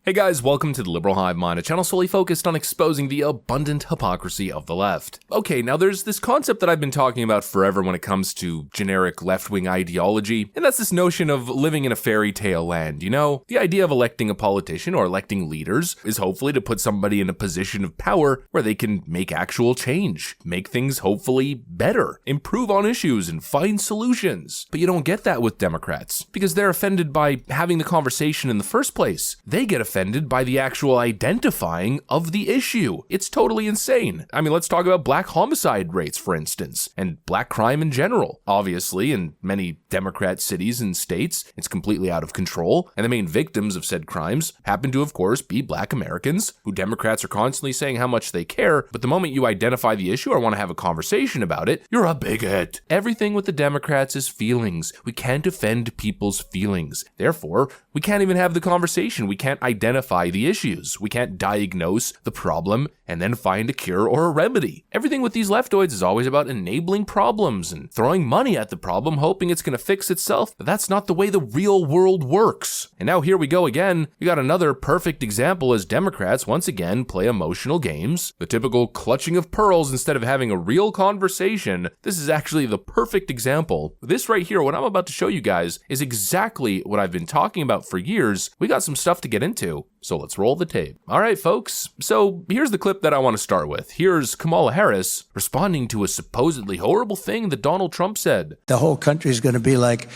Hey guys, welcome to the Liberal Hive Mind, a channel solely focused on exposing the abundant hypocrisy of the left. Okay, now there's this concept that I've been talking about forever when it comes to generic left-wing ideology, and that's this notion of living in a fairy tale land, you know? The idea of electing a politician or electing leaders is hopefully to put somebody in a position of power where they can make actual change, make things hopefully better, improve on issues, and find solutions. But you don't get that with Democrats, because they're offended by having the conversation in the first place. They get offended by the actual identifying of the issue. It's totally insane. I mean, let's talk about black homicide rates, for instance, and black crime in general. Obviously, in many Democrat cities and states, it's completely out of control, and the main victims of said crimes happen to, of course, be black Americans, who Democrats are constantly saying how much they care, but the moment you identify the issue or want to have a conversation about it, you're a bigot. Everything with the Democrats is feelings. We can't offend people's feelings. Therefore, we can't even have the conversation. We can't identify the issues. We can't diagnose the problem and then find a cure or a remedy. Everything with these leftoids is always about enabling problems and throwing money at the problem, hoping it's going to fix itself, but that's not the way the real world works. And now here we go again. We got another perfect example as Democrats once again play emotional games, the typical clutching of pearls instead of having a real conversation. This is actually the perfect example. This right here, what I'm about to show you guys, is exactly what I've been talking about for years. We got some stuff to get into, so let's roll the tape. All right, folks, so here's the clip that I want to start with. Here's Kamala Harris responding to a supposedly horrible thing that Donald Trump said. The whole country is going to be like,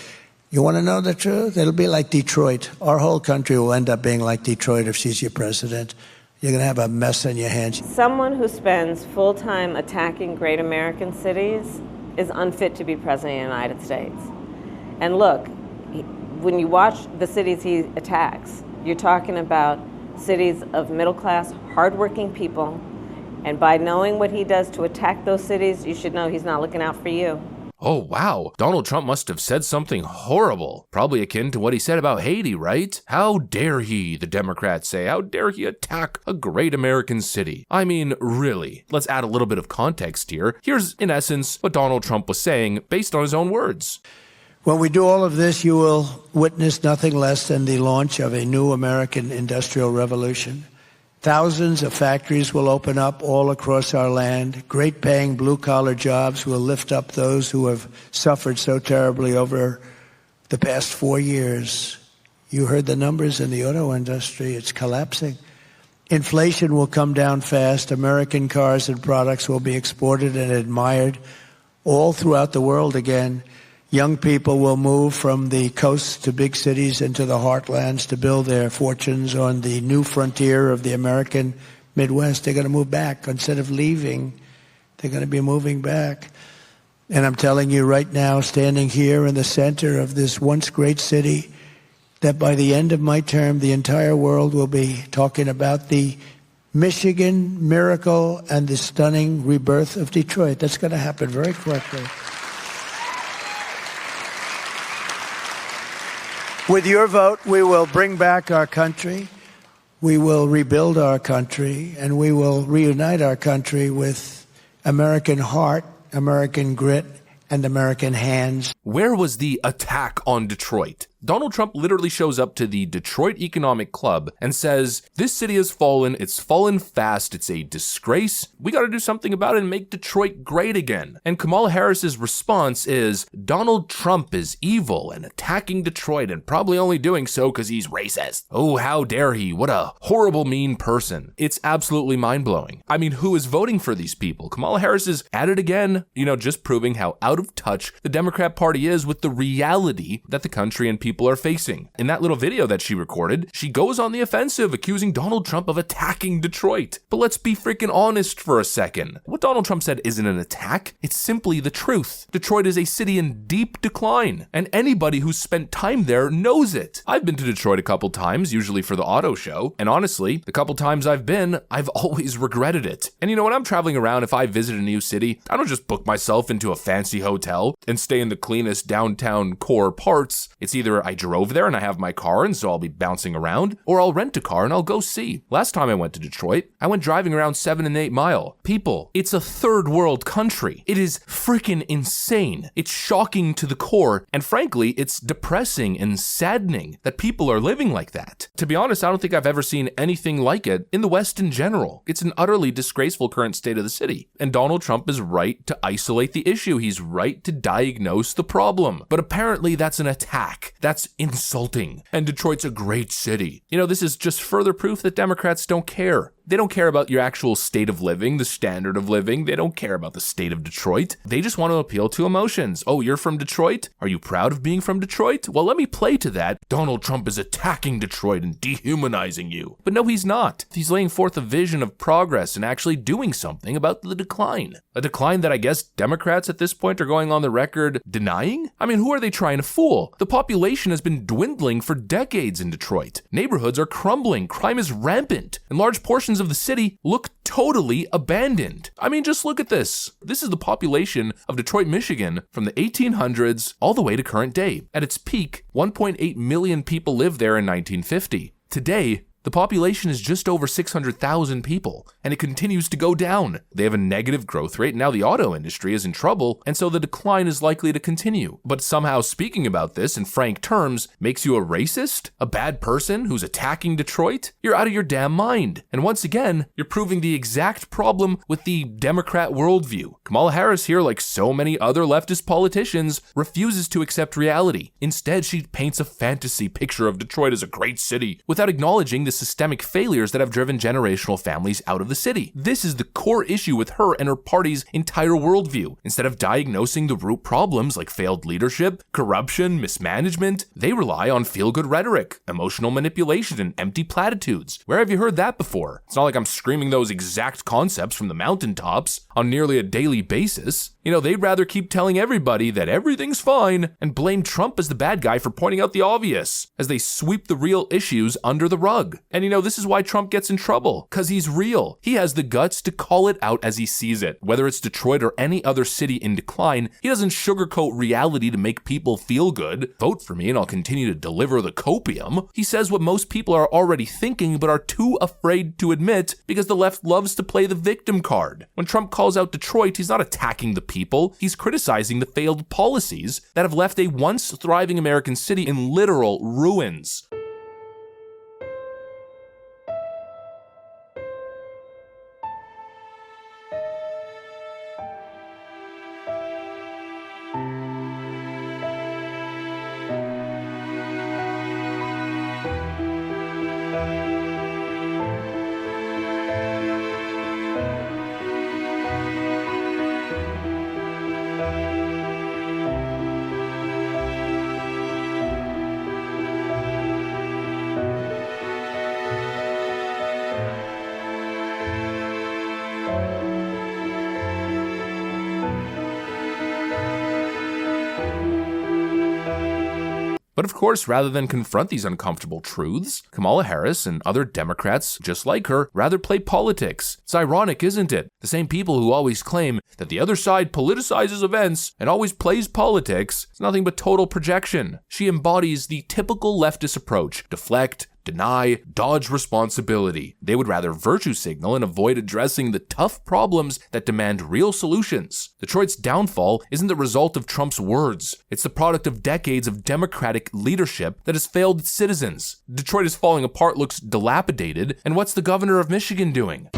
you want to know the truth? It'll be like Detroit. Our whole country will end up being like Detroit if she's your president. You're going to have a mess on your hands. Someone who spends full time attacking great American cities is unfit to be president of the United States. And look, when you watch the cities he attacks, you're talking about cities of middle-class, hardworking people, and by knowing what he does to attack those cities, you should know he's not looking out for you. Oh wow, Donald Trump must have said something horrible, probably akin to what he said about Haiti, right? How dare he, the Democrats say, how dare he attack a great American city? I mean, really, let's add a little bit of context here. Here's, in essence, what Donald Trump was saying based on his own words. When we do all of this, you will witness nothing less than the launch of a new American industrial revolution. Thousands of factories will open up all across our land. Great paying blue-collar jobs will lift up those who have suffered so terribly over the past 4 years. You heard the numbers in the auto industry. It's collapsing. Inflation will come down fast. American cars and products will be exported and admired all throughout the world again. Young people will move from the coasts to big cities into the heartlands to build their fortunes on the new frontier of the American Midwest. They're going to move back. Instead of leaving, they're going to be moving back. And I'm telling you right now, standing here in the center of this once great city, that by the end of my term, the entire world will be talking about the Michigan miracle and the stunning rebirth of Detroit. That's going to happen very quickly. With your vote, we will bring back our country, we will rebuild our country, and we will reunite our country with American heart, American grit, and American hands. Where was the attack on Detroit? Donald Trump literally shows up to the Detroit Economic Club and says, this city has fallen, it's fallen fast, it's a disgrace, we gotta do something about it and make Detroit great again. And Kamala Harris's response is, Donald Trump is evil and attacking Detroit and probably only doing so because he's racist. Oh, how dare he, what a horrible, mean person. It's absolutely mind-blowing. I mean, who is voting for these people? Kamala Harris is at it again, just proving how out of touch the Democrat Party is with the reality that the country and people are facing. In that little video that she recorded, she goes on the offensive, accusing Donald Trump of attacking Detroit. But let's be freaking honest for a second. What Donald Trump said isn't an attack, it's simply the truth. Detroit is a city in deep decline, and anybody who's spent time there knows it. I've been to Detroit a couple times, usually for the auto show, and honestly, the couple times I've been, I've always regretted it. And when I'm traveling around, if I visit a new city, I don't just book myself into a fancy hotel and stay in the cleanest downtown core parts. It's either I drove there and I have my car and so I'll be bouncing around, or I'll rent a car and I'll go see. Last time I went to Detroit, I went driving around 7 and 8 Mile. People, it's a third world country. It is freaking insane. It's shocking to the core, and frankly, it's depressing and saddening that people are living like that. To be honest, I don't think I've ever seen anything like it in the West in general. It's an utterly disgraceful current state of the city, and Donald Trump is right to isolate the issue. He's right to diagnose the problem. But apparently that's an attack. That's insulting. And Detroit's a great city. You know, this is just further proof that Democrats don't care. They don't care about your actual state of living, the standard of living. They don't care about the state of Detroit. They just want to appeal to emotions. Oh, you're from Detroit? Are you proud of being from Detroit? Well, let me play to that. Donald Trump is attacking Detroit and dehumanizing you. But no, he's not. He's laying forth a vision of progress and actually doing something about the decline. A decline that I guess Democrats at this point are going on the record denying? I mean, who are they trying to fool? The population has been dwindling for decades in Detroit. Neighborhoods are crumbling. Crime is rampant. And large portions of the city look totally abandoned. I mean, just look at this. This is the population of Detroit, Michigan from the 1800s all the way to current day. At its peak, 1.8 million people lived there in 1950. Today, the population is just over 600,000 people, and it continues to go down. They have a negative growth rate, and now the auto industry is in trouble, and so the decline is likely to continue. But somehow speaking about this in frank terms makes you a racist? A bad person who's attacking Detroit? You're out of your damn mind. And once again, you're proving the exact problem with the Democrat worldview. Kamala Harris here, like so many other leftist politicians, refuses to accept reality. Instead, she paints a fantasy picture of Detroit as a great city without acknowledging the systemic failures that have driven generational families out of the city. This is the core issue with her and her party's entire worldview. Instead of diagnosing the root problems like failed leadership, corruption, mismanagement, they rely on feel-good rhetoric, emotional manipulation, and empty platitudes. Where have you heard that before? It's not like I'm screaming those exact concepts from the mountaintops on nearly a daily basis. You know, they'd rather keep telling everybody that everything's fine and blame Trump as the bad guy for pointing out the obvious, as they sweep the real issues under the rug. And you know, this is why Trump gets in trouble, because he's real. He has the guts to call it out as he sees it. Whether it's Detroit or any other city in decline, he doesn't sugarcoat reality to make people feel good. Vote for me and I'll continue to deliver the copium. He says what most people are already thinking but are too afraid to admit because the left loves to play the victim card. When Trump calls out Detroit, he's not attacking the people. He's criticizing the failed policies that have left a once thriving American city in literal ruins. But of course, rather than confront these uncomfortable truths, Kamala Harris and other Democrats just like her rather play politics. It's ironic, isn't it? The same people who always claim that the other side politicizes events and always plays politics, it's nothing but total projection. She embodies the typical leftist approach: deflect, deny, dodge responsibility. They would rather virtue signal and avoid addressing the tough problems that demand real solutions. Detroit's downfall isn't the result of Trump's words. It's the product of decades of Democratic leadership that has failed its citizens. Detroit is falling apart, looks dilapidated, and what's the governor of Michigan doing?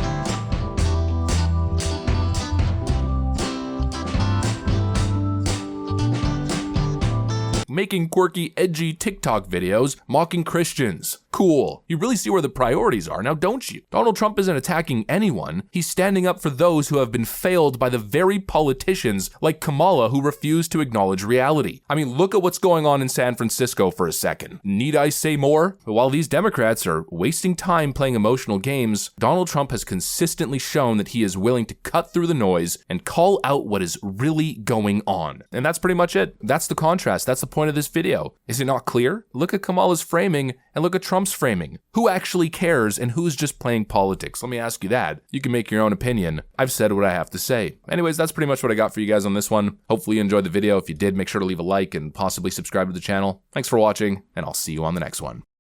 Making quirky, edgy TikTok videos mocking Christians. Cool. You really see where the priorities are now, don't you? Donald Trump isn't attacking anyone. He's standing up for those who have been failed by the very politicians like Kamala who refuse to acknowledge reality. I mean, look at what's going on in San Francisco for a second. Need I say more? But while these Democrats are wasting time playing emotional games, Donald Trump has consistently shown that he is willing to cut through the noise and call out what is really going on. And that's pretty much it. That's the contrast. That's the point point of this video? Is it not clear? Look at Kamala's framing and look at Trump's framing. Who actually cares and who's just playing politics? Let me ask you that. You can make your own opinion. I've said what I have to say. Anyways, that's pretty much what I got for you guys on this one. Hopefully you enjoyed the video. If you did, make sure to leave a like and possibly subscribe to the channel. Thanks for watching, and I'll see you on the next one.